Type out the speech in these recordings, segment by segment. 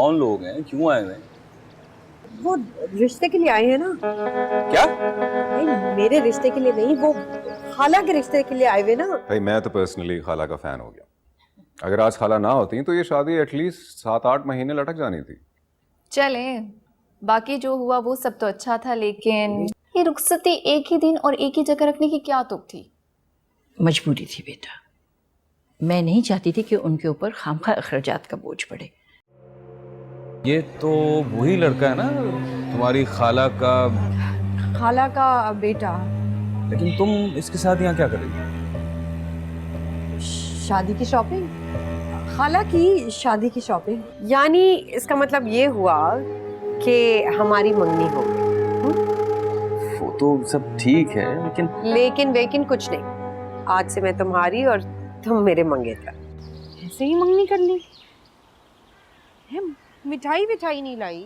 कौन लोग हैं, क्यों आए हुए हैं? वो रिश्ते के लिए आए हैं ना। क्या? नहीं, मेरे रिश्ते के लिए नहीं, वो खाला के रिश्ते के लिए आए हुए ना। भाई मैं तो पर्सनली खाला का फैन हो गया। अगर आज खाला ना होती तो ये शादी एटलीस्ट 7-8 महीने लटक जानी थी। चले, बाकी जो हुआ वो सब तो अच्छा था, लेकिन ये रुखसती एक ही दिन और एक ही जगह रखने की क्या तुक थी? मजबूरी थी बेटा। मैं नहीं चाहती थी कि उनके ऊपर खामखा अखराजात का बोझ पड़े। ये तो वही लड़का है ना, तुम्हारी खाला का? खाला का बेटा। लेकिन तुम इसके साथ यहाँ क्या कर रही हो? शादी की शॉपिंग, खाला की शादी की शॉपिंग। यानी इसका मतलब ये हुआ कि हमारी मंगनी हो गई। वो तो सब ठीक है, लेकिन वेकिन कुछ नहीं। आज से मैं तुम्हारी और तुम मेरे मंगेतर। ऐसे ही मंगनी कर ली है। मिठाई विठाई नहीं लाई,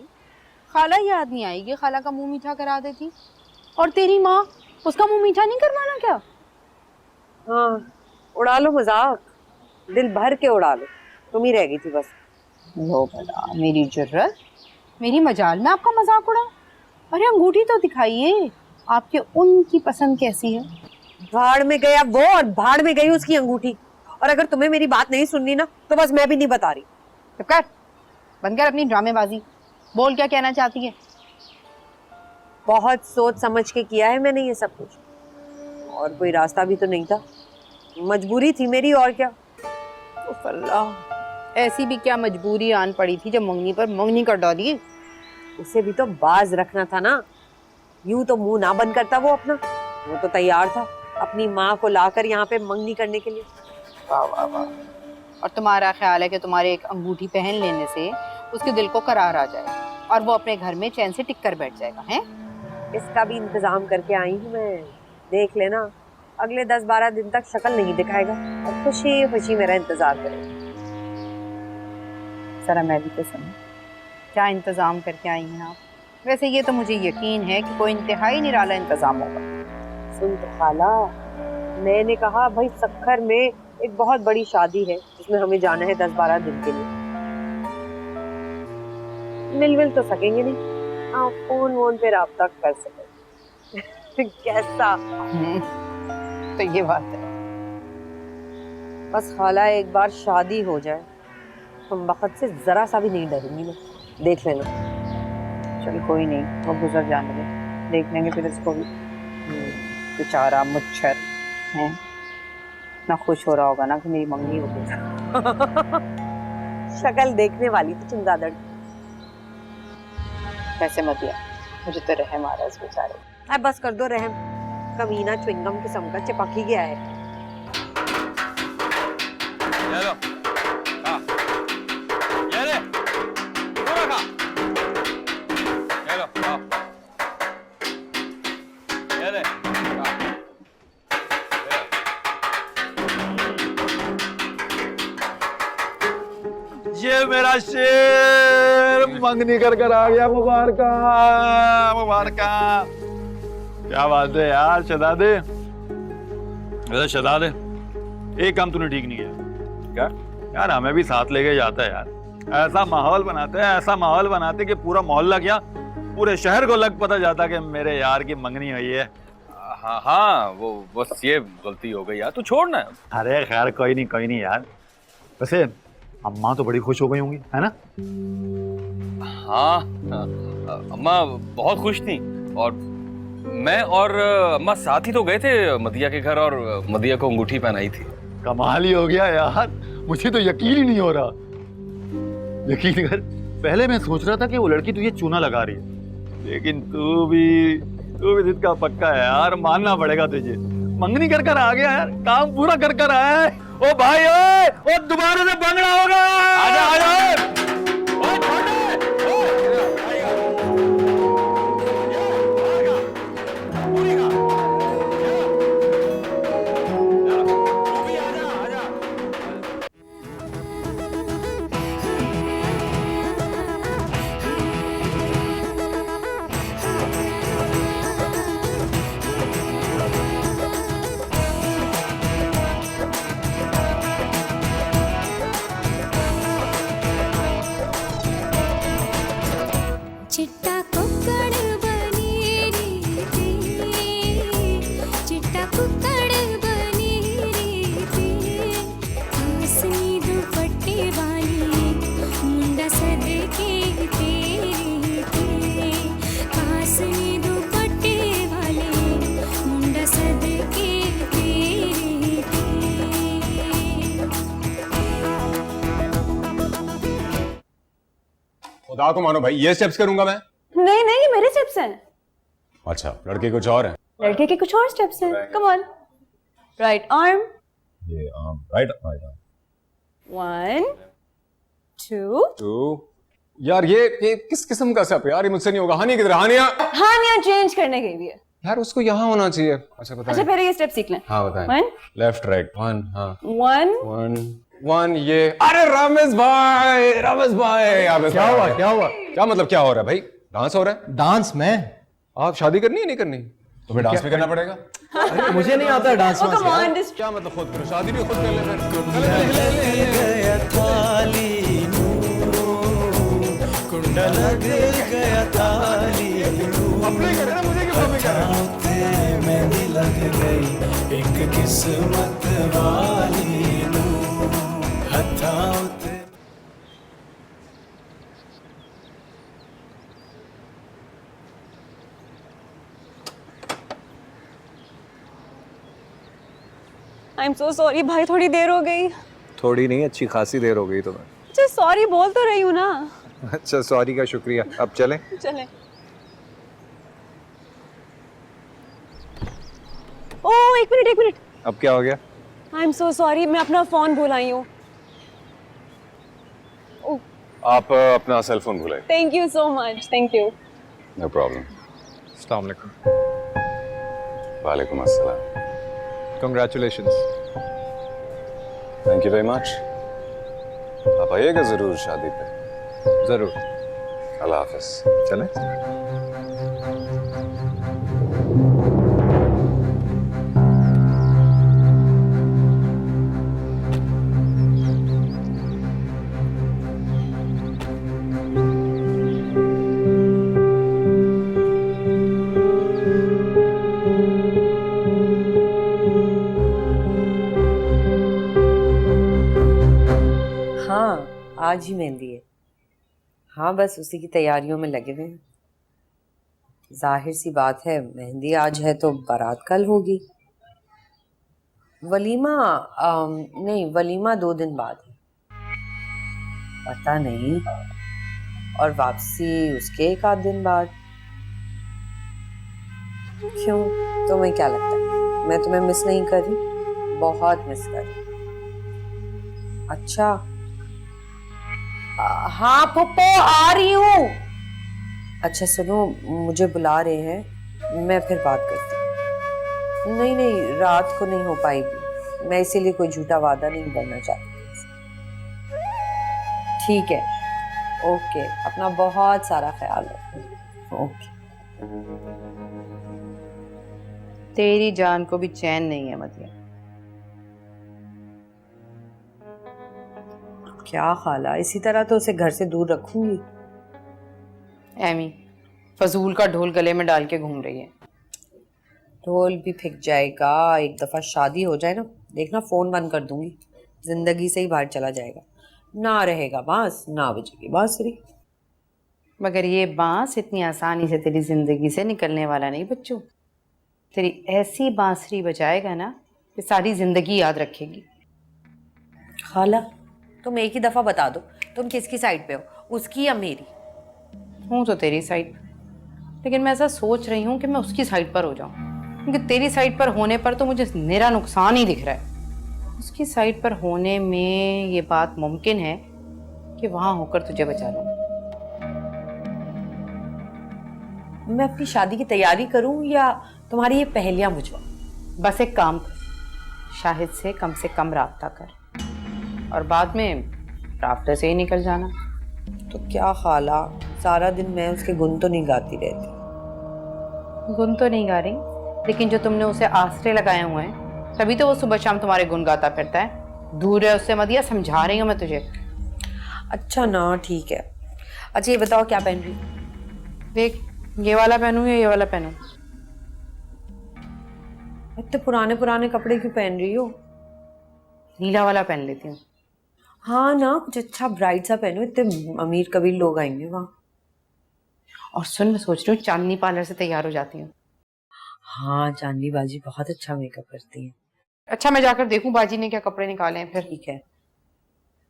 खाला याद नहीं आएगी, खाला का मुंह मीठा करा देती। और तेरी माँ, उसका मुंह मीठा नहीं करवाना क्या? हाँ, उड़ा लो मजाक, दिल भर के उड़ा लो। तुम ही रह गई थी बस। लो भला, मेरी जुर्रत, मेरी मजाल में आपका मजाक उड़ा। अरे अंगूठी तो दिखाइए, आपके उनकी पसंद कैसी है? भाड़ में गया वो और भाड़ में गई उसकी अंगूठी। और अगर तुम्हें मेरी बात नहीं सुननी ना तो बस मैं भी नहीं बता रही। चुप कर, बंद कर अपनी ड्रामेबाजी। बोल, क्या कहना चाहती है? बहुत सोच समझ के किया है मैंने ये सब कुछ, और कोई रास्ता भी तो नहीं था, मजबूरी थी मेरी, और क्या। उफ अल्लाह, ऐसी भी क्या मजबूरी आन पड़ी थी जब मंगनी पर मंगनी कर डाली? उसे भी तो बाज रखना था ना। यूं तो मुंह ना बंद करता वो अपना। वो तो तैयार था अपनी माँ को लाकर यहाँ पे मंगनी करने के लिए। वाह वाह वाह। और तुम्हारा ख्याल है कि तुम्हारे एक अंगूठी पहन लेने से उसके दिल को करार आ जाए और वो अपने घर में चैन से टिक कर बैठ जाएगा? हैं? इसका भी इंतजाम करके आई हूँ मैं। देख लेना, अगले 10-12 दिन तक शक्ल नहीं दिखाएगा और खुशी खुशी मेरा इंतजार करेगा। जरा मैं भी तो सुन, क्या इंतजाम करके आई हैं आप? वैसे ये तो मुझे यकीन है कि कोई इंतहाई निराला इंतजाम होगा। सुन तो खाला, मैंने कहा भाई सक्खर में एक बहुत बड़ी शादी है जिसमें हमें जाना है 10-12 दिन के लिए। मिल तो सकेंगे नहीं, हाँ फोन वोन पे राब्ता कर सकेंगे। कैसा? तो ये बात है। बस खाला एक बार शादी हो जाए, हम वक्त से जरा सा भी नहीं डरूंगी मैं। देख लेना। चल कोई नहीं, वो गुजर जाने दे, देख लेंगे फिर इसको भी। बेचारा मच्छर है ना, खुश हो रहा होगा ना कि मेरी मंगनी हो गई। शक्ल देखने वाली तो चमगादड़। ऐसे मत दिया, मुझे तो रहम आ रहा है इस बेचारे। अब बस कर दो रहम, कमीना च्युइंगम किस्म का चिपक ही गया है। ये मेरा शेर मंगनी कर आ गया। मुबारका मुबारका। क्या बात है यार शहजादे। वैसे शहजादे, एक काम तूने ठीक नहीं किया। क्या यार, हमें भी साथ लेके जाता है यार। ऐसा माहौल बनाते हैं, ऐसा माहौल बनाते कि पूरा मोहल्ला क्या पूरे शहर को लग पता जाता कि मेरे यार की मंगनी हुई है। हाँ हाँ, वो बस ये गलती हो गई यार, तू छोड़ ना। अरे खैर कोई नहीं यार। वैसे अम्मा तो बड़ी खुश हो गई होंगी, है ना? हाँ, अम्मा बहुत खुश थी। और मैं और अम्मा साथ ही तो गए थे मदिया के घर और मदिया को अंगूठी पहनाई थी। कमाल ही हो गया यार, मुझे तो यकीन ही नहीं हो रहा। यकीन कर, पहले मैं सोच रहा था कि वो लड़की तुझे चूना लगा रही है, लेकिन तू भी जिद का पक्का है यार, मानना पड़ेगा तुझे। मंगनी कर आ गया यार, काम पूरा कर आया है। ओ भाई ओ दोबारा से बंगड़ा होगा। आजा आजा। चिट्टा कुक्कड़ बनी रीते, चिट्टा कुक्कड़ बनी रीते, हंसनी दुपट्टे वाली मुंडा सदके तेरे ते, हंसनी दुपट्टे वाले मुंडा सदके तेरे ते। खुदा को मानो भाई, ये स्टेप्स करूंगा मैं। नहीं नहीं, ये मेरे स्टेप्स हैं। अच्छा, लड़के कुछ और है। लड़के के कुछ और स्टेप्स हैं। कम ऑन, राइट आर्म, ये आर्म, राइट आर्म, 1 2 टू। यार ये किस किस्म का सब यार, ये मुझसे नहीं होगा। हानिया किधर? हानिया, हानिया चेंज करने गई हुई है। यार उसको यहाँ होना चाहिए। अच्छा बताएं। अच्छा पहले ये स्टेप सीख लें। हाँ बताएं। 1 लेफ्ट राइट 1, हाँ 1 1 ये। अरे रामेश भाई, रामेश भाई, क्या हुआ? क्या मतलब क्या हो रहा है भाई? डांस हो रहा है? डांस में? आप शादी करनी है नहीं करनी? तो फिर डांस भी करना पड़ेगा। अरे मुझे नहीं आता डांस वांस कम ऑन, क्या मतलब खुद करो, शादी भी खुद कर ले फिर। गया थाली कुंडा लग गया थाली अपने करे ना, मुझे क्यों कॉपी कर रहे हो? मेहंदी लग गई एक किस्मत वाली हथा उते। आई एम सो सॉरी भाई, थोड़ी देर हो गई। थोड़ी नहीं, अच्छी खासी देर हो गई तुम्हें। अच्छा सॉरी बोल तो रही हूँ ना। अच्छा सॉरी का शुक्रिया। अब चलें? चले। ओह एक मिनट। अब क्या हो गया? आई एम सो सॉरी, मैं अपना फोन भूल आई हूँ। आप अपना सेल फोन भूले। Thank you so much, thank you. No problem. अस्सलाम वालेकुम। वालेकुम अस्सलाम। Congratulations. Thank you very much. आप आइएगा जरूर शादी पे। जरूर। अल्लाह हाफिज। चलें? हाँ आज ही मेहंदी है। हाँ बस उसी की तैयारियों में लगे हुए हैं। जाहिर सी बात है, मेहंदी आज है तो बारात कल होगी। वलीमा नहीं, वलीमा 2 दिन बाद है। पता नहीं, और वापसी उसके 1 आध दिन बाद। क्यों, तुम्हें क्या लगता है मैं तुम्हें मिस नहीं कर रही? बहुत मिस कर रही। अच्छा हाँ पप्पो आ रही हूँ। अच्छा सुनो, मुझे बुला रहे हैं, मैं फिर बात करती हूँ। नहीं नहीं, रात को नहीं हो पाएगी, मैं इसीलिए कोई झूठा वादा नहीं करना चाहती। ठीक है, ओके, अपना बहुत सारा ख्याल रखो। ओके। तेरी जान को भी चैन नहीं है मदिया। क्या खाला, इसी तरह तो उसे घर से दूर रखूंगी। एमी फजूल का ढोल गले में डाल के घूम रही है। ढोल भी फिक जाएगा, एक दफा शादी हो जाए ना, देखना फोन बंद कर दूंगी, जिंदगी से ही बाहर चला जाएगा। ना रहेगा बांस, ना बजेगी बांसुरी। मगर ये बांस इतनी आसानी से तेरी जिंदगी से निकलने वाला नहीं बच्चों। तेरी ऐसी बांसुरी बजाएगा ना कि सारी जिंदगी याद रखेगी। खाला तुम एक ही दफा बता दो, तुम किसकी साइड पे हो, उसकी या मेरी? हूँ तो तेरी साइड, लेकिन मैं ऐसा सोच रही हूँ कि मैं उसकी साइड पर हो जाऊँ, क्योंकि तेरी साइड पर होने पर तो मुझे मेरा नुकसान ही दिख रहा है। उसकी साइड पर होने में ये बात मुमकिन है कि वहाँ होकर तुझे बचा लूँ। मैं अपनी शादी की तैयारी करूं या तुम्हारी ये पहेलियां बुझवाऊं? बस एक काम कर, शाहिद से कम राब्ता कर और बाद में राब्ते से ही निकल जाना। तो क्या खाला, सारा दिन मैं उसके गुण तो नहीं गाती रहती। गुण तो नहीं गा रही, लेकिन जो तुमने उसे आसरे लगाए हुए हैं तभी तो वो सुबह शाम तुम्हारे गुण गाता फिरता है। दूर है उससे मदिया, समझा रही हूँ मैं तुझे। अच्छा ना, ठीक है। अच्छा ये बताओ क्या पहन रही? देख, ये वाला पहनूं या ये वाला पहनूं? इतने पुराने पुराने कपड़े क्यों पहन रही हो? नीला वाला पहन लेती हूँ। हाँ ना, कुछ अच्छा ब्राइट सा पहनो, इतने अमीर कबीर लोग आएंगे वहाँ। और सुन, मैं सोच रही हूँ चांदनी पार्लर से तैयार हो जाती हूँ। हाँ, चांदनी बाजी बहुत अच्छा मेकअप करती है। अच्छा, मैं जाकर देखूं बाजी ने क्या कपड़े निकाले हैं फिर। ठीक है,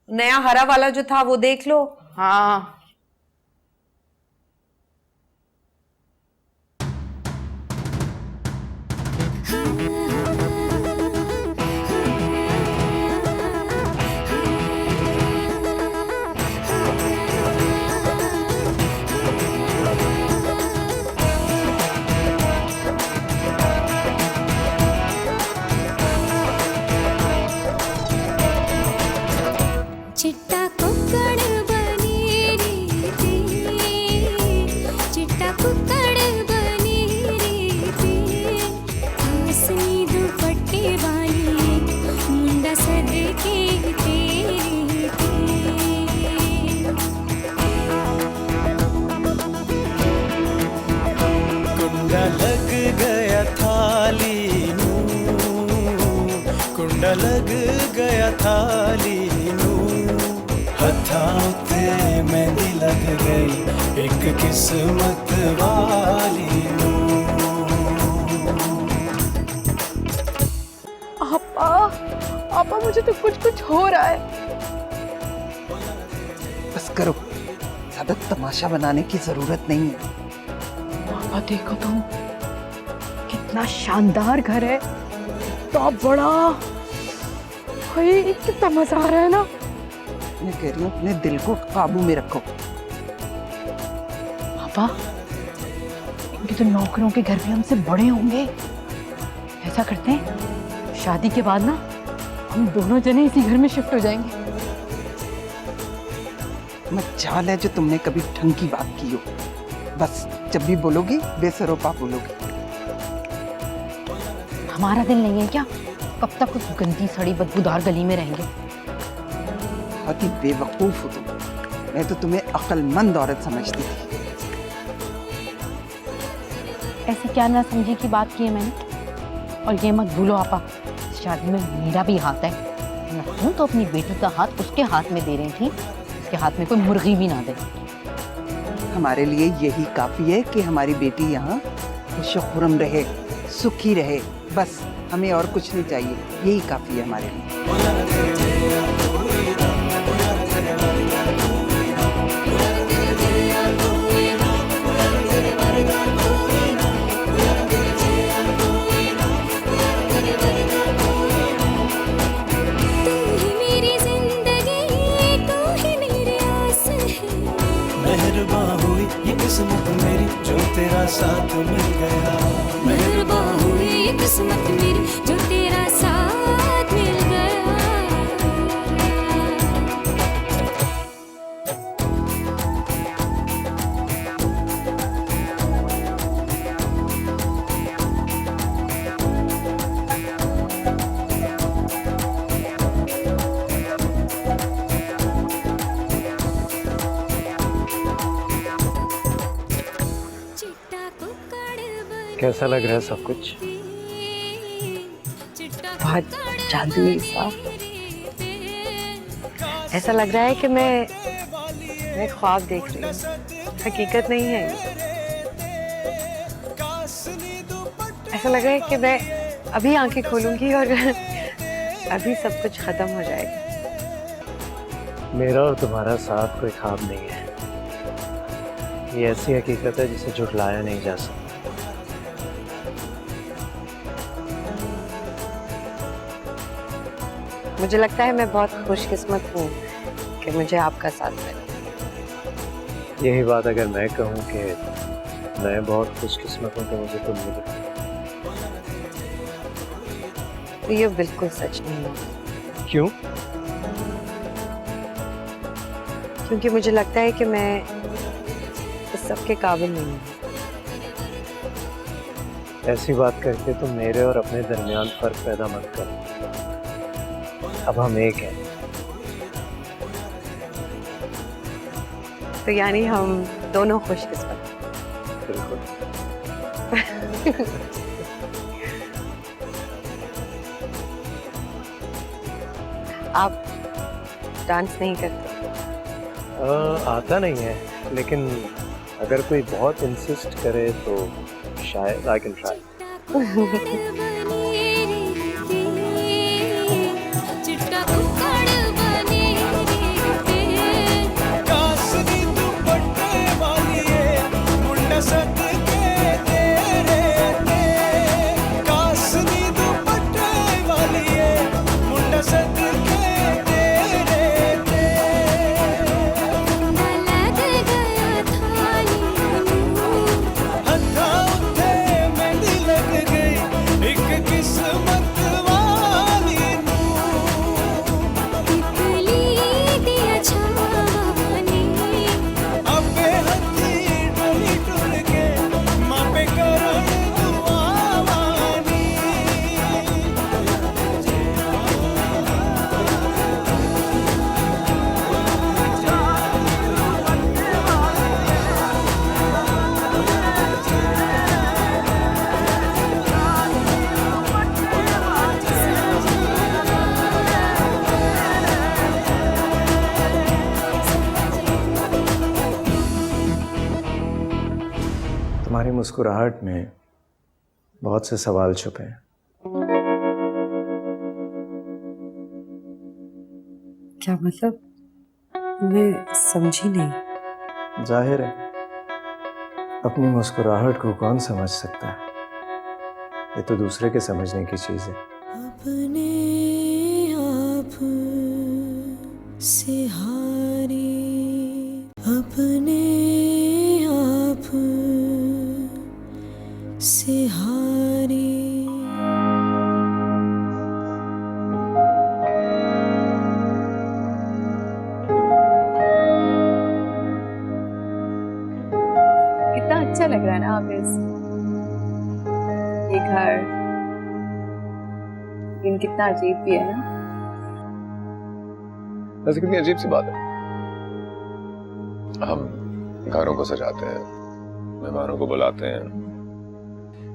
नया हरा वाला जो था वो देख लो। हाँ, चिट्टा कुक्कड़ बनी रीति, चिट्टा कुक्कड़ बनी रीति, हंसनी दुपट्टे वाली मुंडा सदके तेरी थी। कुंडा लग गया थाली नू, कुंडा लग गया थाली नू, हथा उत्ते मेहंदी लग गई एक किस्मत वाली नू। आपा मुझे तो कुछ हो रहा है। बस करो, ज्यादा तमाशा बनाने की जरूरत नहीं है। पापा देखो तुम, कितना शानदार घर है, तो बड़ा। भाई कितना मजा आ रहा है ना। मैं कह रही हूँ अपने दिल को काबू में रखो। पापा, इनके तो नौकरों के घर भी हमसे बड़े होंगे। ऐसा करते हैं, शादी के बाद ना हम दोनों जने इसी घर में शिफ्ट हो जाएंगे। मजाल है जो तुमने कभी ढंग की बात की हो। बस जब भी बोलोगी बेसरोपा बोलोगी। हमारा दिल नहीं है क्या? कब तक उस गंदी सड़ी बदबूदार गली में रहेंगे? बहुत ही बेवकूफ हो तुम। मैं तो तुम्हें अक्लमंद औरत समझती थी। ऐसी क्या ना समझी की बात की है मैंने। और ये मत भूलो आपा, इस शादी में मेरा भी हाथ है। मैं हूं तो अपनी बेटी का हाथ उसके हाथ में दे रही थी, उसके हाथ में कोई मुर्गी भी ना दे। हमारे लिए यही काफी है कि हमारी बेटी यहाँ खुशखुरम रहे, सुखी रहे। बस हमें और कुछ नहीं चाहिए, यही काफी है हमारे लिए। मेहरबान हुई ये किस्मत मेरी जो तेरा साथ मिल गया। मेहरबान हुई ये किस्मत मेरी जो तेरा साथ मिल गया। कैसा लग रहा है सब कुछ? बहुत जादुई सा। ऐसा लग रहा है कि मैं ख्वाब देख रही हूँ, हकीकत नहीं है ये। ऐसा लग रहा है कि मैं अभी आंखें खोलूंगी और अभी सब कुछ खत्म हो जाएगा। मेरा और तुम्हारा साथ कोई ख्वाब नहीं है, ये ऐसी हकीकत है जिसे झुठलाया नहीं जा सकता। मुझे लगता है मैं बहुत खुशकिस्मत हूँ कि मुझे आपका साथ मिला। यही बात अगर मैं कहूँ कि मैं बहुत खुशकिस्मत हूँ कि मुझे तुम मिले, तो ये बिल्कुल सच नहीं है। क्यों? क्योंकि मुझे लगता है कि मैं इस सब के काबिल नहीं हूँ। ऐसी बात करके तुम मेरे और अपने दरमियान फर्क पैदा मत करो। अब हम एक हैं। तो यानी हम दोनों खुशकिस्मत हैं। बिल्कुल। आप डांस नहीं करते? आता नहीं है, लेकिन अगर कोई बहुत इंसिस्ट करे तो शायद आई कैन ट्राई। चिट्टा कुकड़ बने कासनी दुपट्टे वालिए मुंडा सद के तेरे ते कासनी दुपट्टे वालिए मुंडा सद के तेरे ते लग गया थाली हथा उथे मेहंदी लग गई एक किस्मत वाली नू तितली दिया छावनी अबे हथी डोली टुल के मापे करण दुआवानी तुम्हारी मुस्कुराहट में बहुत से सवाल छुपे हैं। क्या मतलब? मैं समझी नहीं। जाहिर है, अपनी मुस्कुराहट को कौन समझ सकता है? ये तो दूसरे के समझने की चीज है। अपने आप से हारी अपने आप से हारी कितना अच्छा लग रहा है ना आबिस, ये घर, लेकिन कितना अजीब भी है ना। वैसे कितनी अजीब सी बात है, हम घरों को सजाते हैं, मेहमानों को बुलाते हैं,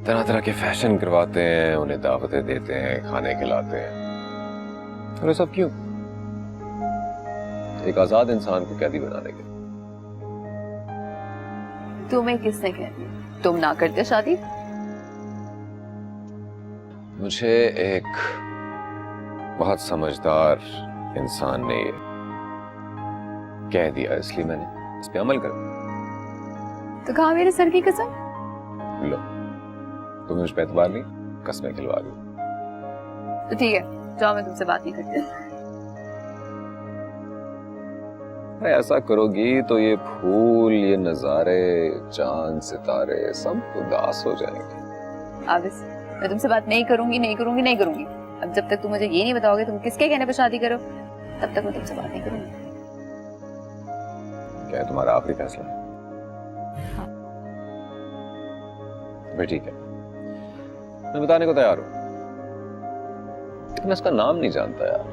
तरह तरह के फैशन करवाते हैं, उन्हें दावतें देते हैं, खाने खिलाते हैं, और ये सब क्यों? एक आजाद इंसान को कैदी बनाने के। तुम्हें किसने कह दिया तुम ना करते शादी? मुझे एक बहुत समझदार इंसान ने कह दिया, इसलिए मैंने इस पे अमल कर दिया। तो कहा मेरे सर की कसम? लो, तुम्हें मुझ पे एतबार नहीं, कसमें खिलवा दी। तो ठीक है, जाओ, मैं तुमसे बात नहीं करती। अरे ऐसा करोगी तो ये फूल, ये नजारे, चांद, सितारे सब उदास हो जाएंगे। आबिस, मैं तुमसे बात नहीं करूंगी, नहीं करूंगी, नहीं करूंगी। अब जब तक तुम मुझे ये नहीं बताओगे तुम किसके कहने पे शादी करो, तब तक मैं तुमसे बात नहीं करूंगी। क्या है तुम्हारा आखिरी फैसला? हाँ। भाई ठीक है, मैं बताने को तैयार हूं, लेकिन मैं इसका नाम नहीं जानता यार।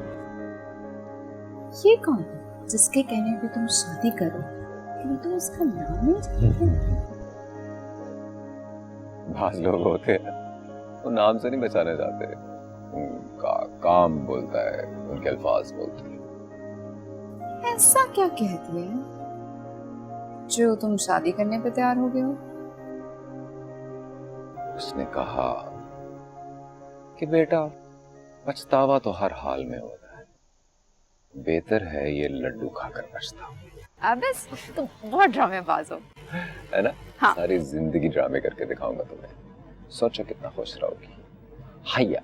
ये कौन है जिसके कहने पे तुम शादी करो, लेकिन तुम उसका नाम नहीं जानते? बाज लोग होते हैं, वो नाम से नहीं बचाने जाते, उनका काम बोलता है, उनके अल्फाज बोलते हैं। ऐसा क्या कह दिया जो तुम शादी करने पे तैयार हो गए हो? उसने कहा कि बेटा, पछतावा तो हर हाल में होता है, बेहतर है ये लड्डू खाकर पछताओ। आबिस, तुम बहुत ड्रामेबाज हो, है ना? हाँ। सारी जिंदगी ड्रामे करके दिखाऊंगा तुम्हें, सोचो कितना खुश रहोगी। हाया।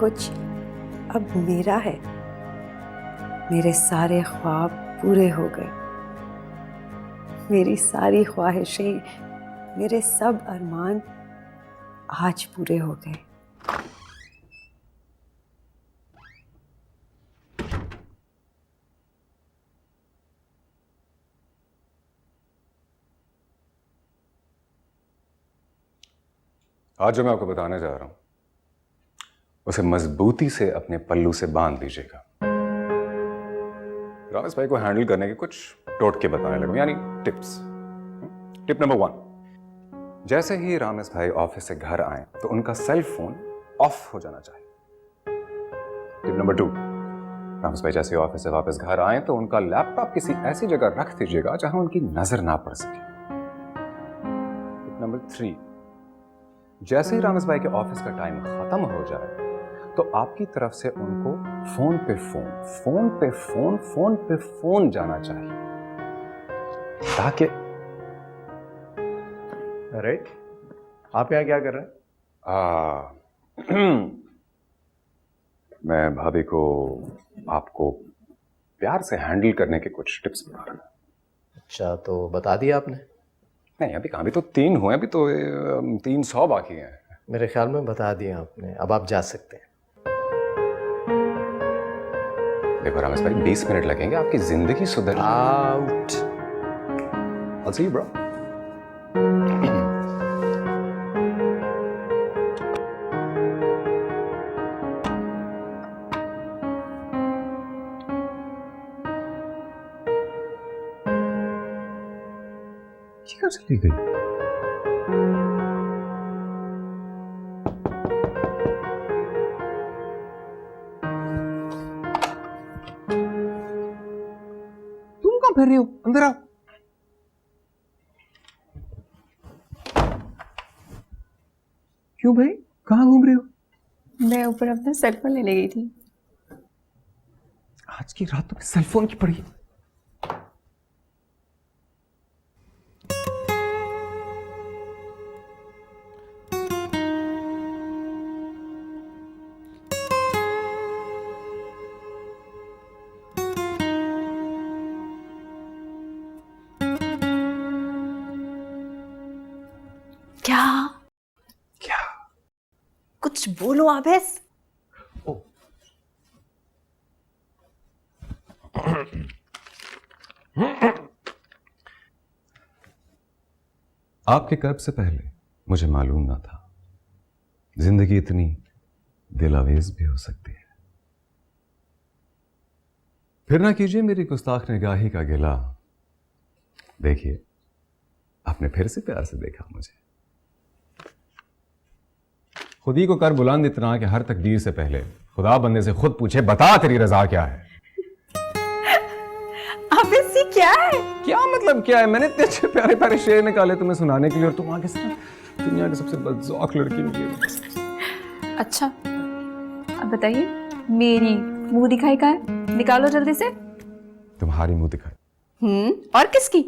कुछ अब मेरा है। मेरे सारे ख्वाब पूरे हो गए, मेरी सारी ख्वाहिशें, मेरे सब अरमान आज पूरे हो गए। आज जो मैं आपको बताने जा रहा हूं उसे मजबूती से अपने पल्लू से बांध लीजिएगा। रामेश भाई को हैंडल करने के कुछ टोटके बताने लगूं, यानी टिप्स। टिप नंबर 1, जैसे ही रामेश भाई ऑफिस से घर आए तो उनका सेल फोन ऑफ हो जाना चाहिए। टिप नंबर 2, रामेश भाई जैसे ही ऑफिस से वापस घर आए तो उनका लैपटॉप किसी ऐसी जगह रख दीजिएगा जहां उनकी नजर ना पड़ सके। टिप नंबर 3, जैसे ही रामेश भाई के ऑफिस का टाइम खत्म हो जाए तो आपकी तरफ से उनको फोन पे फोन, फोन पे फोन, फोन पे फोन जाना चाहिए, ताकि अरे आप यहाँ क्या कर रहे हैं? मैं भाभी को आपको प्यार से हैंडल करने के कुछ टिप्स बता रहा हूं। अच्छा, तो बता दिया आपने? नहीं, अभी कहाँ, अभी तो 3 हुए, अभी तो 300 बाकी हैं। मेरे ख्याल में बता दिया आपने, अब आप जा सकते हैं। देखो रामेश भाई, 20 मिनट लगेंगे, आपकी जिंदगी सुधर out. I'll see you, bro. ये कहाँ चली गई? तुम कहाँ फिर रही हो? अंदर आओ। क्यों भाई, कहाँ घूम रही हो? मैं ऊपर अपना सेल फोन लेने गई थी। आज की रात तुम्हें सेल फोन की पड़ी? क्या क्या? कुछ बोलो आवेश। आपके कर्ब से पहले मुझे मालूम ना था जिंदगी इतनी दिलावेज भी हो सकती है। फिर ना कीजिए मेरी गुस्ताख निगाही का गिला। देखिए, आपने फिर से प्यार से देखा मुझे। खुदी को कर बुलंद इतना कि हर तकदीर से पहले खुदा बंदे से खुद पूछे, बता तेरी रजा क्या है? आवेश ये क्या है? क्या मतलब क्या है? मैंने इतने अच्छे प्यारे प्यारे शेर निकाले तुम्हें सुनाने के लिए और तुम आगे से दुनिया की सबसे बदजौक लड़की निकली। अच्छा, अब बताइए, मेरी मुंह दिखाई का है? निकालो जल्दी से। तुम्हारी मुंह दिखाई? और किसकी?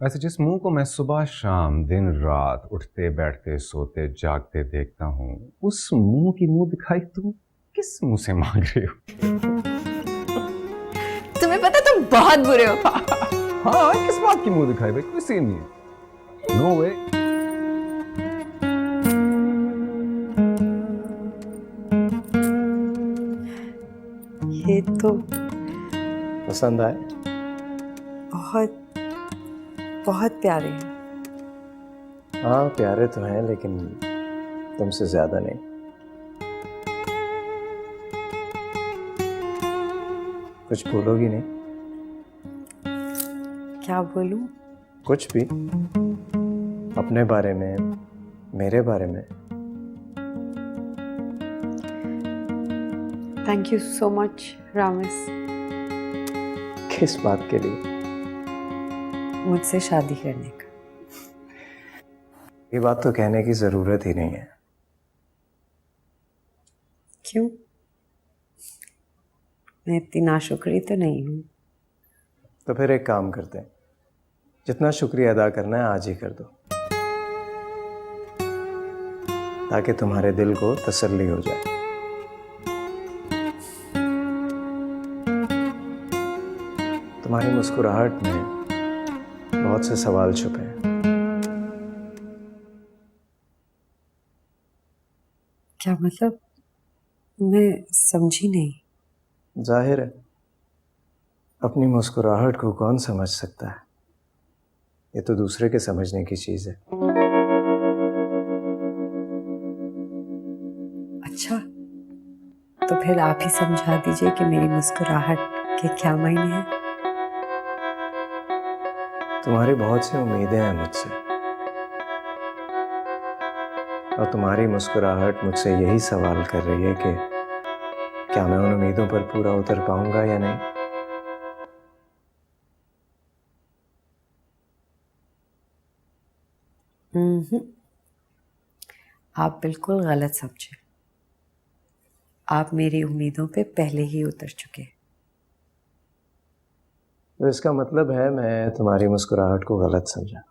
वैसे जिस मुंह को मैं सुबह शाम दिन रात उठते बैठते सोते जागते देखता हूँ, उस मुंह की मुंह दिखाई तुम किस मुंह से मांग रही हो? तुम्हें पता तुम बहुत बुरे हो। हाँ, किस बात की मुंह दिखाई भाई? कोई सीन नहीं है। नो वे। ये तो पसंद आए? बहुत बहुत प्यारे हैं। हाँ, प्यारे तो हैं, लेकिन तुमसे ज्यादा नहीं। कुछ बोलोगी नहीं? क्या बोलूं? कुछ भी, अपने बारे में, मेरे बारे में। Thank you so much Ramesh. किस बात के लिए? मुझसे शादी करने का। ये बात तो कहने की जरूरत ही नहीं है। क्यों? मैं इतनी नाशुक्री तो नहीं हूँ। तो फिर एक काम करते हैं, जितना शुक्रिया अदा करना है आज ही कर दो। ताकि तुम्हारे दिल को तसल्ली हो जाए। तुम्हारी मुस्कुराहट में बहुत से सवाल छुपे हैं। क्या मतलब? मैं समझी नहीं। जाहिर है, अपनी मुस्कुराहट को कौन समझ सकता है? ये तो दूसरे के समझने की चीज है। अच्छा, तो फिर आप ही समझा दीजिए कि मेरी मुस्कुराहट के क्या मायने हैं। तुम्हारी बहुत सी उम्मीदें हैं मुझसे, और तुम्हारी मुस्कुराहट मुझसे यही सवाल कर रही है कि क्या मैं उन उम्मीदों पर पूरा उतर पाऊंगा या नहीं। आप बिल्कुल गलत समझे। आप मेरी उम्मीदों पे पहले ही उतर चुके हैं। तो इसका मतलब है मैं तुम्हारी मुस्कुराहट को गलत समझा।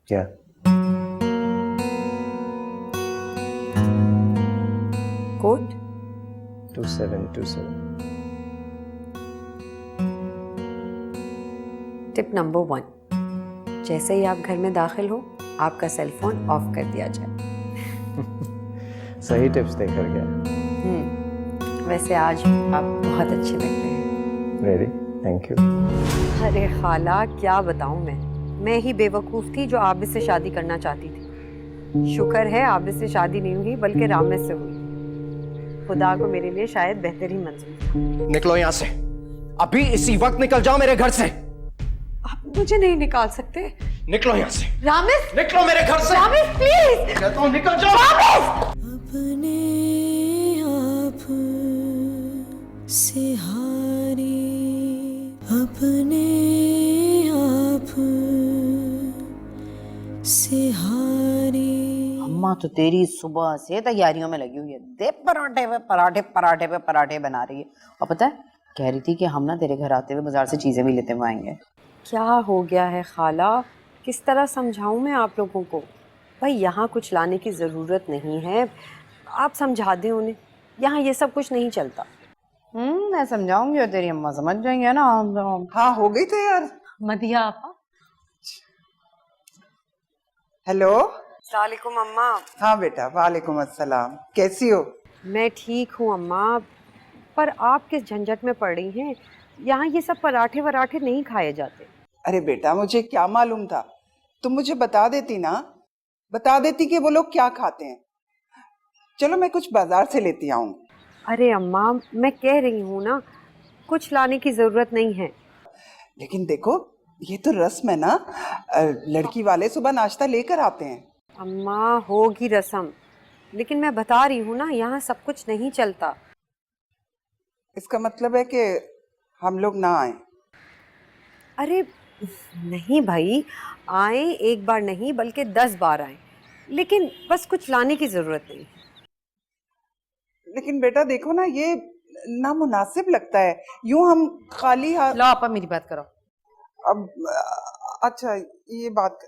क्या? कोड 2727। टिप नंबर 1, जैसे ही आप घर में दाखिल हो आपका सेल फोन ऑफ कर दिया जाए। सही टिप्स देकर गया। वैसे आज आप बहुत अच्छे लग रहे हैं। रेडी? Thank you. अरे खाला, क्या बताऊं मैं ही बेवकूफ थी जो आबिद से शादी करना चाहती थी। शुक्र है आबिद से शादी नहीं हुई बल्कि रामिद से हुई। खुदा को मेरे लिए शायद बेहतर ही मंजूर था। निकलो यहाँ से, अभी इसी वक्त निकल जाओ मेरे घर से। आप मुझे नहीं निकाल सकते। निकलो यहाँ से। रामिद, निकलो मेरे घर से। रामिद प्लीज। कहता हूँ निकल जाओ। अपने आप से हारी, अपने आप से हारी। अम्मा तो तेरी सुबह से तैयारियों में लगी हुई है। दे पराठे पे पराठे, पराठे पे पराठे बना रही है। और पता है, कह रही थी कि हम ना तेरे घर आते हुए बाजार से चीजें भी लेते हुए आएंगे। क्या हो गया है खाला? किस तरह समझाऊं मैं आप लोगों को? भाई यहाँ कुछ लाने की ज़रूरत नहीं है, आप समझा दें उन्हें। यहाँ ये सब कुछ नहीं चलता। मैं समझाऊंगी और तेरी अम्मा समझ जाएंगे ना। हाँ, हो गई तो यार। मदिया आपा। हेलो। अस्सलामुअलैकुम अम्मा। हाँ बेटा, वालेकुम अस्सलाम। कैसी हो? मैं ठीक हूँ अम्मा, पर आप किस झंझट में पड़ रही हैं? यहाँ ये सब पराठे वराठे नहीं खाए जाते। अरे बेटा, मुझे क्या मालूम था? तुम मुझे बता देती ना, बता देती कि वो लोग क्या खाते हैं। चलो मैं कुछ बाजार से लेती आऊँ। अरे अम्मा, मैं कह रही हूँ ना, कुछ लाने की जरूरत नहीं है। लेकिन देखो, ये तो रस्म है ना, लड़की वाले सुबह नाश्ता लेकर आते हैं। अम्मा, होगी रस्म, लेकिन मैं बता रही हूँ ना, यहाँ सब कुछ नहीं चलता। इसका मतलब है कि हम लोग ना आए? अरे नहीं भाई, आए एक बार नहीं बल्कि 10 बार आए, लेकिन बस कुछ लाने की जरूरत नहीं। लेकिन बेटा देखो ना, ये नामुनासिब लगता है यूं हम खाली हाथ। लो आपा, मेरी बात करो। अब अच्छा, ये बात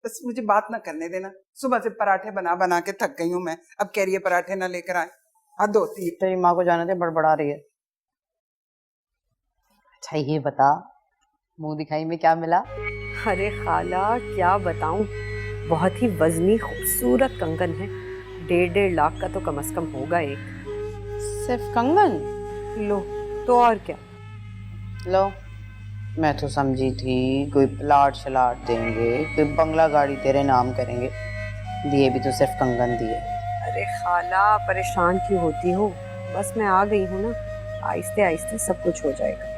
बस मुझे बात ना करने देना। सुबह से पराठे बना बना के थक गई हूँ मैं। अब कह रही है पराठे ना लेकर आए। हद होती है। तेरी माँ को जाने दे, बड़बड़ा रही है। अच्छा ये बता, मुंह दिखाई में क्या मिला? अरे खाला, क्या बताऊं, बहुत ही वजनी खूबसूरत कंगन है। 1.5 लाख का तो कम से कम होगा एक। सिर्फ कंगन? लो तो और क्या। लो, मैं तो समझी थी कोई प्लाट शलाट देंगे, कोई बंगला गाड़ी तेरे नाम करेंगे। दिए भी तो सिर्फ कंगन दिए। अरे खाला, परेशान क्यों होती हो? बस मैं आ गई हूँ ना, आहिस्ते आहिस्ते सब कुछ हो जाएगा।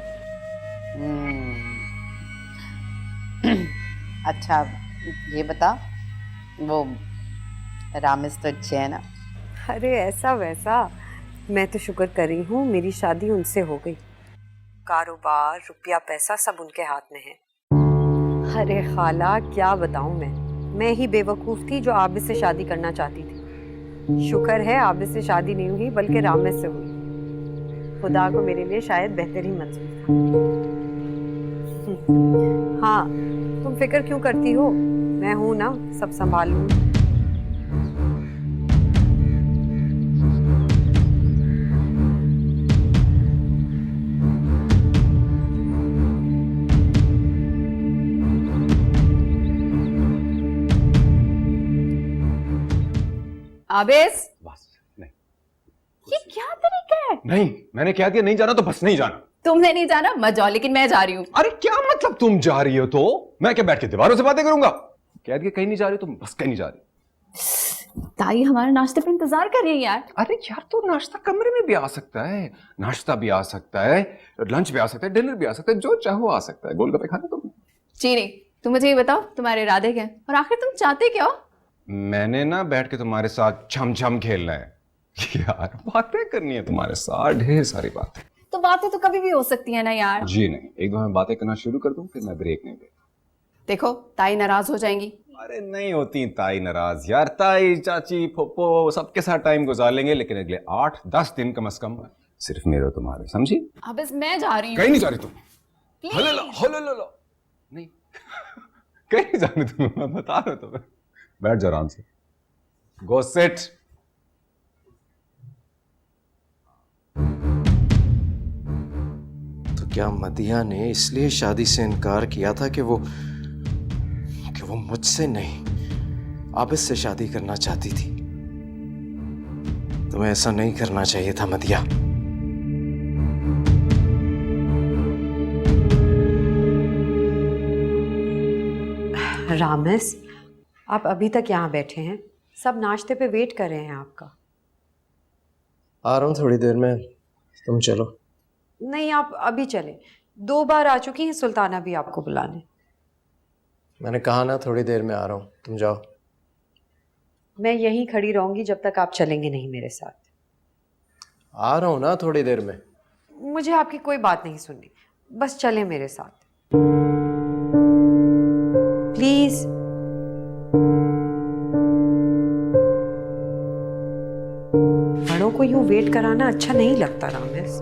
अच्छा ये बता, वो रामिस तो अच्छे है ना? अरे ऐसा वैसा, मैं तो शुक्र कर रही हूँ मेरी शादी उनसे हो गई। कारोबार, रुपया पैसा सब उनके हाथ में है। अरे खाला, क्या बताऊं मैं ही बेवकूफ थी जो आबिद से शादी करना चाहती थी। शुक्र है आबिद से शादी नहीं हुई बल्कि रामिद से हुई। खुदा को मेरे लिए शायद बेहतर ही मंजूर था। हाँ, तुम फिक्र क्यों करती हो? मैं हूं ना, सब संभाल लूंगी। आबिस, बस नहीं, ये क्या तरीका है? नहीं मैंने क्या किया, नहीं जाना तो बस नहीं जाना। तुमने नहीं जाना मत जाओ, लेकिन मैं जा रही हूँ। अरे क्या मतलब तुम जा रही हो तो मैं क्या बैठ के दीवारों से बातें करूंगा? कह दिया कहीं नहीं जा रही, तुम बस कहीं नहीं जा रही। ताई हमारे नाश्ते पे इंतजार कर रही है यार। अरे यार तो नाश्ता कमरे में भी आ सकता है, नाश्ता भी आ सकता है, लंच भी आ सकता है, डिनर भी आ सकता है, जो चाहो आ सकता है। गोलगप्पे खाने तुम? चीनी, तुम मुझे ये बताओ तुम्हारे इरादे क्या हैं? और आखिर तुम चाहते क्या हो? मैंने ना बैठ के तुम्हारे साथ छम छम खेलना है यार, बातें करनी है तुम्हारे साथ, ढेर सारी बातें। तो बातें तो कभी भी हो सकती है ना यार। जी नहीं, एक बार मैं बातें करना शुरू कर दूं फिर मैं ब्रेक नहीं देता। देखो ताई नाराज हो जाएंगी। अरे नहीं होती ताई नाराज यार, ताई चाची फूफो सबके साथ टाइम गुजार लेंगे, लेकिन अगले 8-10 दिन कम से कम सिर्फ मेरे और तुम्हारे, समझी? अब इस मैं जा रही हूँ। कहीं नहीं जा रही तुम। हलो नहीं कहीं नहीं जा रही तुम, मैं बता रहा हूं तुम्हें। बैठ जा आराम से, गो सिट। तो क्या मदिया ने इसलिए शादी से इनकार किया था कि वो मुझसे नहीं आबिद से शादी करना चाहती थी? तुम्हें ऐसा नहीं करना चाहिए था मदिया। रामेश, आप अभी तक यहाँ बैठे हैं, सब नाश्ते पे वेट कर रहे हैं आपका। आ रहा हूँ थोड़ी देर में, तुम चलो। नहीं, आप अभी चले, 2 बार आ चुकी हैं सुल्ताना भी आपको बुलाने। मैंने कहा ना थोड़ी देर में आ रहा हूँ, तुम जाओ। मैं यहीं खड़ी रहूंगी जब तक आप चलेंगे नहीं मेरे साथ। आ रहा हूँ ना थोड़ी देर में। मुझे आपकी कोई बात नहीं सुननी, बस चले मेरे साथ प्लीज। बड़ों को यूं वेट कराना अच्छा नहीं लगता रामेश।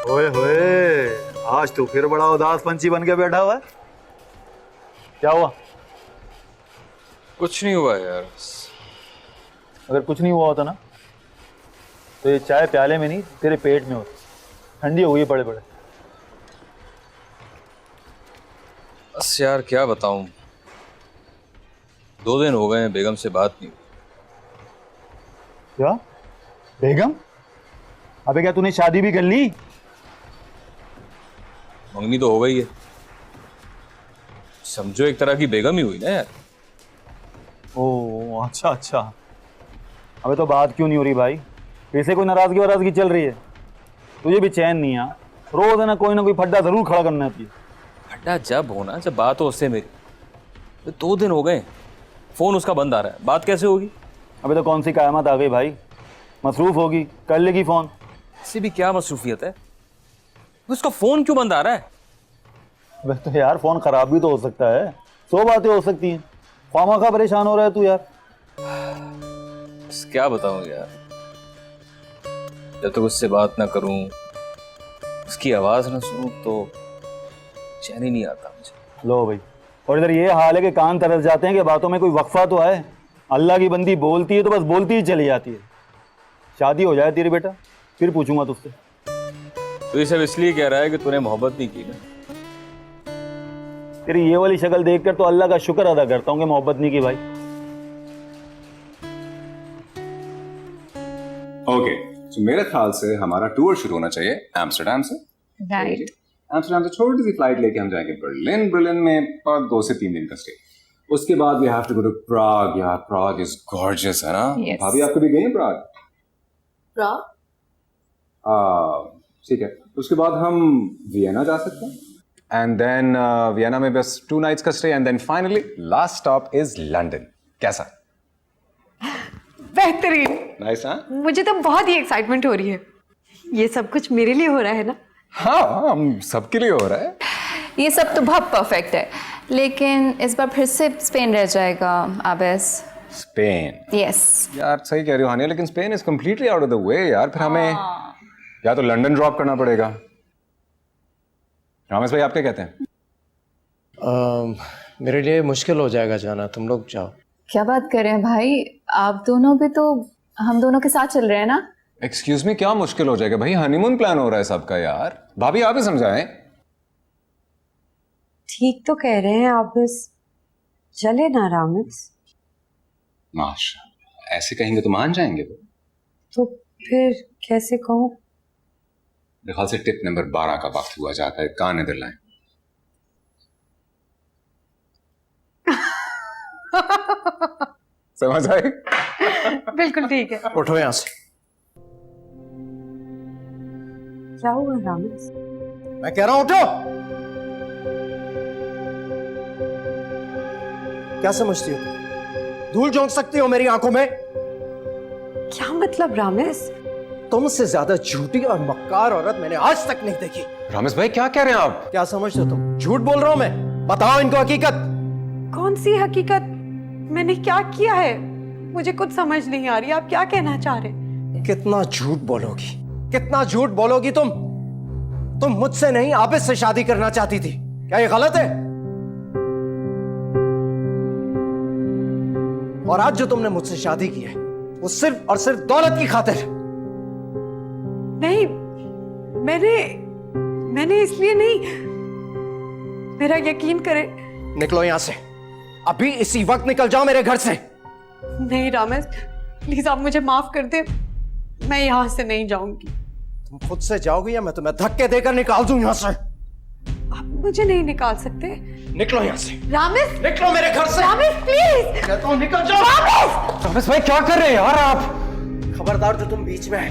ओए होए, आज तो फिर बड़ा उदास पंछी बन के बैठा हुआ है। क्या हुआ? कुछ नहीं हुआ यार। अगर कुछ नहीं हुआ होता ना तो ये चाय प्याले में नहीं तेरे पेट में होती, ठंडी हो गई पड़े पड़े। बस यार क्या बताऊं, 2 दिन हो गए हैं बेगम से बात नहीं। क्या बेगम? अबे क्या तूने शादी भी कर ली? मंगनी तो हो गई है, समझो एक तरह की बेगम ही हुई ना यार। ओ अच्छा अच्छा। अबे तो बात क्यों नहीं हो रही भाई? फिर से कोई नाराजगी वाराजगी चल रही है? तुझे भी चैन नहीं है? रोज है ना कोई फड्डा जरूर खड़ा करना चाहिए। फड्डा जब होना जब बात हो उससे मेरी। 2 दिन हो गए, फोन उसका बंद आ रहा है, बात कैसे होगी? अबे तो कौन सी कयामत आ गई भाई? मसरूफ होगी, कर लेगी फोन। इससे भी क्या मसरूफियत है? उसका फोन क्यों बंद आ रहा है? बस तो यार फोन खराब भी तो हो सकता है, 100 बातें हो सकती हैं। खामखा परेशान हो रहा है तू यार। क्या बताऊं यार, जब तक उससे बात ना करूं, उसकी आवाज ना सुनूं तो चैन ही नहीं आता मुझे। लो भाई, और इधर ये हाल है कि कान तरस जाते हैं कि बातों में कोई वक्फा तो आए। अल्लाह की बंदी बोलती है तो बस बोलती ही चली जाती है। शादी हो जाए तेरी बेटा, फिर पूछूंगा तुझसे। तो ये सब इसलिए कह रहा है कि तूने मोहब्बत नहीं की ना? तेरी ये वाली शक्ल देखकर तो अल्लाह का शुक्र अदा करता हूँ कि मोहब्बत नहीं की भाई। ओके, तो मेरे ख्याल से हमारा टूर शुरू होना चाहिए एम्स्टर्डम से। राइट। एम्स्टर्डम से छोटी सी फ्लाइट लेके हम जाएंगे बर्लिन। बर्लिन में 2 से 3 दिन का स्टे। उसके बाद we have to go to Prague. यार प्राग इज गॉर्जियस, है ना? Yes. भाभी आप कभी गई हैं प्राग? प्राग? ठीक है, उसके बाद हम वियना जा सकते हैं, एंड देन वियना में बस 2 नाइट्स का stay, and then finally last stop is London. कैसा? बेहतरीन। नाइस, हाँ? मुझे तो बहुत ही एक्साइटमेंट हो रही है। ये सब कुछ मेरे लिए हो रहा है ना? हाँ, हम सबके लिए हो रहा है। ये सब तो बहुत परफेक्ट है, लेकिन इस बार फिर से स्पेन रह जाएगा आबिस। स्पेन? यस यार सही कह रही हो हानिया, लेकिन Spain is completely out of the way यार। फिर हमें या तो लंदन ड्रॉप करना पड़ेगा। रामेश भाई आप क्या कहते हैं? मेरे लिए मुश्किल हो जाएगा जाना, तुम लोग जाओ। क्या बात कर रहे हैं भाई, आप दोनों भी तो हम दोनों के साथ चल रहे हैं ना। एक्सक्यूज मी, क्या मुश्किल हो जाएगा भाई? हनीमून प्लान हो रहा है सबका यार। भाभी आप ही समझाएं। ठीक तो कह रहे हैं आप, बस चले ना रामेश। माशा ऐसे कहेंगे तो मान जाएंगे वो। तो फिर कैसे कहूँ? मेरे ख्याल से टिप नंबर 12 का वक्त हुआ जाता है, कान इधर लाएं। समझ आए? बिल्कुल ठीक है। उठो यहाँ से। क्या हुआ रामेश? मैं कह रहा हूं उठो। क्या समझती हो तुम? धूल झोंक सकती हो मेरी आंखों में? क्या मतलब रामेश? तुमसे ज्यादा झूठी और मक्कार औरत मैंने आज तक नहीं देखी। रामेश भाई क्या कह रहे हैं आप? क्या समझते हो तुम? झूठ बोल रहा हूं मैं? बताओ इनको हकीकत। कौन सी हकीकत? मैंने क्या किया है? मुझे कुछ समझ नहीं आ रही, आप क्या कहना चाह रहे? कितना झूठ बोलोगी, कितना झूठ बोलोगी तुम? तुम मुझसे नहीं आबिद से शादी करना चाहती थी, क्या ये गलत है? और आज जो तुमने मुझसे शादी की है वो सिर्फ और सिर्फ दौलत की खातिर। नहीं, मैंने इसलिए नहीं। मेरा यकीन करे। निकलो यहां से, अभी इसी वक्त निकल जाओ मेरे घर से। नहीं रामेश, प्लीज आप मुझे माफ कर दे, मैं यहां से नहीं जाऊंगी। तुम खुद से जाओगी या मैं तुम्हें धक्के देकर निकाल दूं यहां से? आप मुझे नहीं निकाल सकते। निकलो यहां से। रामेश, निकलो मेरे घर से। रामेश प्लीज। कहता हूं निकल जाओ। रामेश! रामेश भाई क्या कर रहे हैं यार आप? खबरदार जो तुम बीच में है।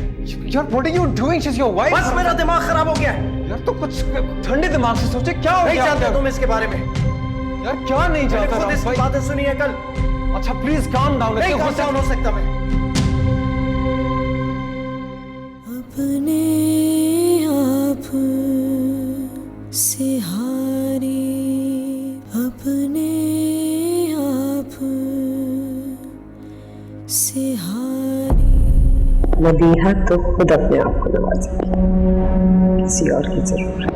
यार what are you doing? She is your wife. बस मेरा दिमाग खराब हो गया। यार तो कुछ ठंडे दिमाग से सोचे, क्या हो नहीं गया? जानते तुम इसके बारे में? यार क्या नहीं जानता? खुद इसकी बातें सुनी है कल। अच्छा प्लीज काम डाउन। नहीं काम डाउन हो सकता मैं। अपने आप से हारी, अपने आप से हारी। मदीहा तो खुद अपने आप को नवाजेगी, किसी और की जरूरत।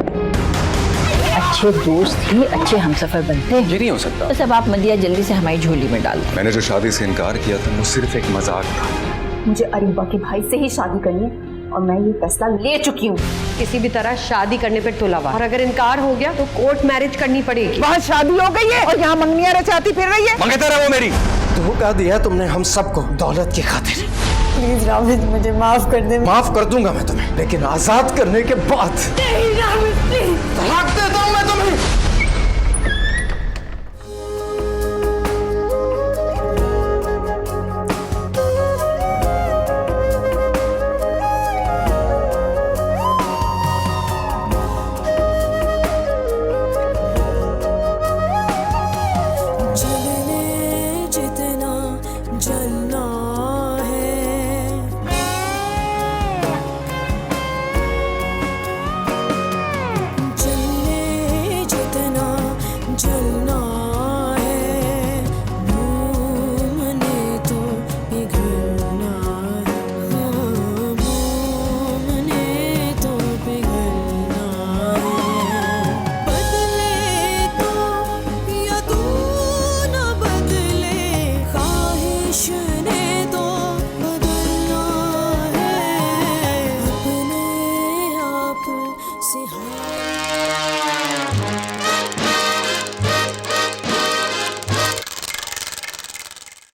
अच्छे दोस्त ही अच्छे हमसफर बनते हैं। ये नहीं हो सकता। तो सब आप मदिया जल्दी से हमारी झोली में डाल। मैंने जो शादी से इनकार किया था वो सिर्फ एक मजाक था। मुझे अरीबा के भाई से ही शादी करनी है और मैं ये फैसला ले चुकी हूँ। किसी भी तरह शादी करने पर तुलावा, और अगर इनकार हो गया तो कोर्ट मैरिज करनी पड़ेगी। वहाँ शादी हो गई है और यहाँ मंगनियां रचाती फिर रही है। मंगेतर है वो मेरी। धोखा दिया तुमने हम सबको दौलत की खातिर। प्लीज रामेश मुझे माफ कर दे। माफ कर दूंगा मैं तुम्हें, लेकिन आजाद करने के बाद नहीं रामेश प्लीज। तलाक देता हूं मैं तुम्हें।